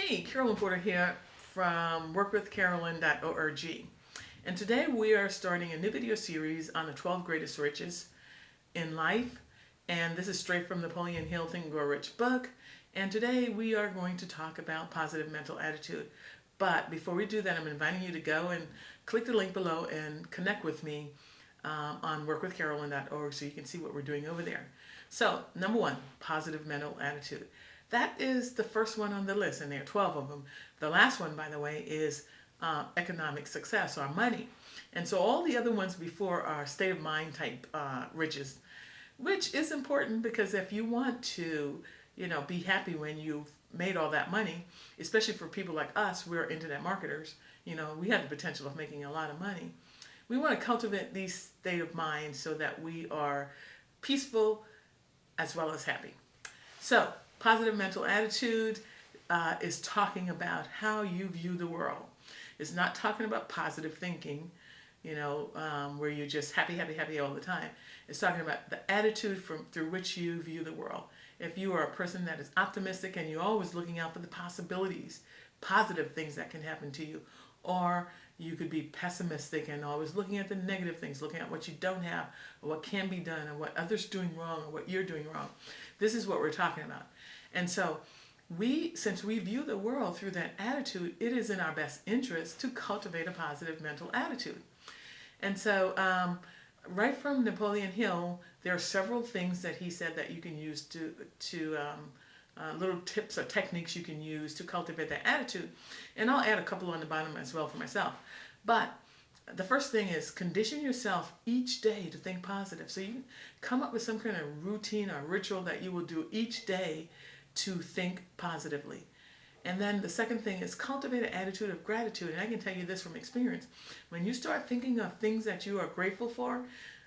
Hey, Carolyn Porter here from workwithcarolyn.org. And today we are starting a new video series on the 12 greatest riches in life. And this is straight from Napoleon Hill Think and Grow Rich book. And today we are going to talk about positive mental attitude. But before we do that, I'm inviting you to go and click the link below and connect with me on workwithcarolyn.org so you can see what we're doing over there. So, number one, positive mental attitude. That is the first one on the list, and there are 12 of them. The last one, by the way, is economic success or money. And so all the other ones before are state of mind type riches, which is important because if you want to, be happy when you've made all that money, especially for people like us, we're internet marketers, we have the potential of making a lot of money. We want to cultivate these state of mind so that we are peaceful as well as happy. So, positive mental attitude is talking about how you view the world. It's not talking about positive thinking, where you're just happy, happy, happy all the time. It's talking about the attitude through which you view the world. If you are a person that is optimistic and you're always looking out for the possibilities, positive things that can happen to you, or you could be pessimistic and always looking at the negative things, looking at what you don't have, or what can be done, or what others doing wrong, or what you're doing wrong. This is what we're talking about. And so since we view the world through that attitude, it is in our best interest to cultivate a positive mental attitude. And so right from Napoleon Hill, there are several things that he said that you can use to little tips or techniques you can use to cultivate that attitude. And I'll add a couple on the bottom as well for myself. But the first thing is condition yourself each day to think positive. So you come up with some kind of routine or ritual that you will do each day to think positively. And then the second thing is cultivate an attitude of gratitude. And I can tell you this from experience. When you start thinking of things that you are grateful for,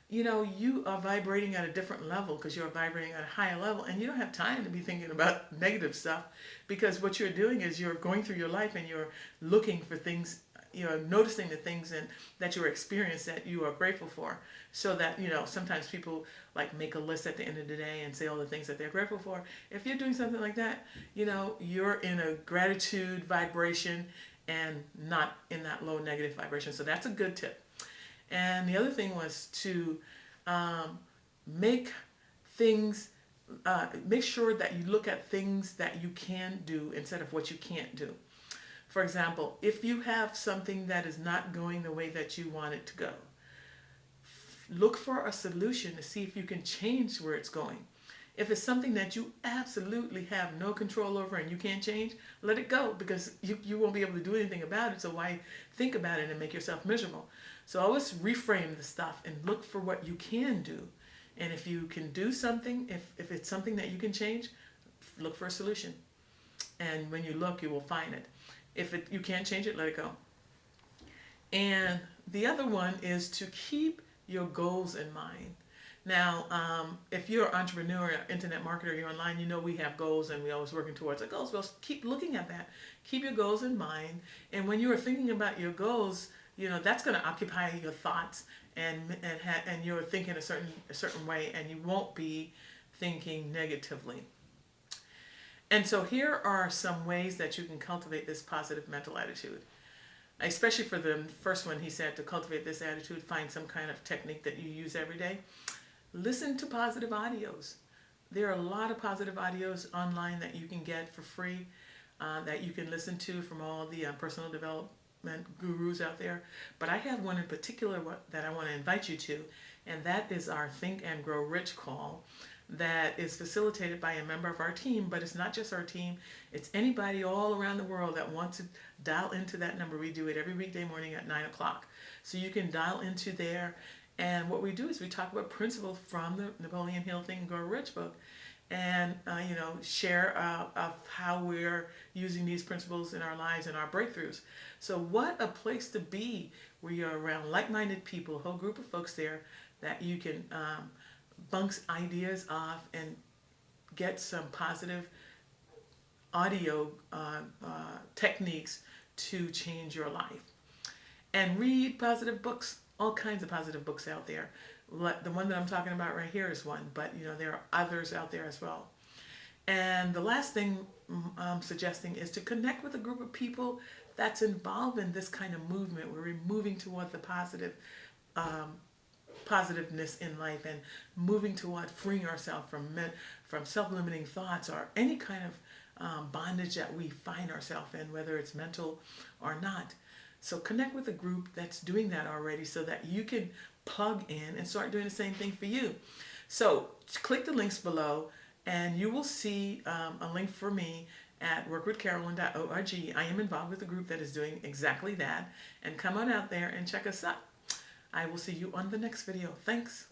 you are vibrating at a different level because you're vibrating at a higher level, and you don't have time to be thinking about negative stuff because what you're doing is you're going through your life and you're looking for things, you're noticing the things that you're experiencing that you are grateful for. So that, sometimes people like make a list at the end of the day and say all the things that they're grateful for. If you're doing something like that, you're in a gratitude vibration and not in that low negative vibration. So that's a good tip. And the other thing was to make sure that you look at things that you can do instead of what you can't do. For example, if you have something that is not going the way that you want it to go, look for a solution to see if you can change where it's going. If it's something that you absolutely have no control over and you can't change, let it go because you won't be able to do anything about it. So why think about it and make yourself miserable? So always reframe the stuff and look for what you can do. And if you can do something, if it's something that you can change, look for a solution. And when you look, you will find it. If you can't change it, let it go. And the other one is to keep your goals in mind. Now, if you're an entrepreneur, internet marketer, you're online, we have goals and we're always working towards our goals. Well, keep looking at that. Keep your goals in mind. And when you are thinking about your goals, that's going to occupy your thoughts and you're thinking a certain way and you won't be thinking negatively. And so here are some ways that you can cultivate this positive mental attitude. Especially for the first one, he said to cultivate this attitude, find some kind of technique that you use every day. Listen to positive audios. There are a lot of positive audios online that you can get for free, that you can listen to from all the personal development gurus out there. But I have one in particular that I want to invite you to, and that is our Think and Grow Rich call that is facilitated by a member of our team. But it's not just our team, it's anybody all around the world that wants to dial into that number. We do it every weekday morning at 9 o'clock. So you can dial into there. And what we do is we talk about principles from the Napoleon Hill Think and Grow Rich book and, share of how we're using these principles in our lives and our breakthroughs. So what a place to be where you're around like-minded people, a whole group of folks there that you can bounce ideas off and get some positive audio techniques to change your life. And read positive books. All kinds of positive books out there. The one that I'm talking about right here is one, but there are others out there as well. And the last thing I'm suggesting is to connect with a group of people that's involved in this kind of movement where we're moving toward the positiveness in life and moving toward freeing ourselves from self-limiting thoughts or any kind of bondage that we find ourselves in, whether it's mental or not. So connect with a group that's doing that already so that you can plug in and start doing the same thing for you. So click the links below and you will see a link for me at workwithcarolyn.org. I am involved with a group that is doing exactly that. And come on out there and check us out. I will see you on the next video. Thanks.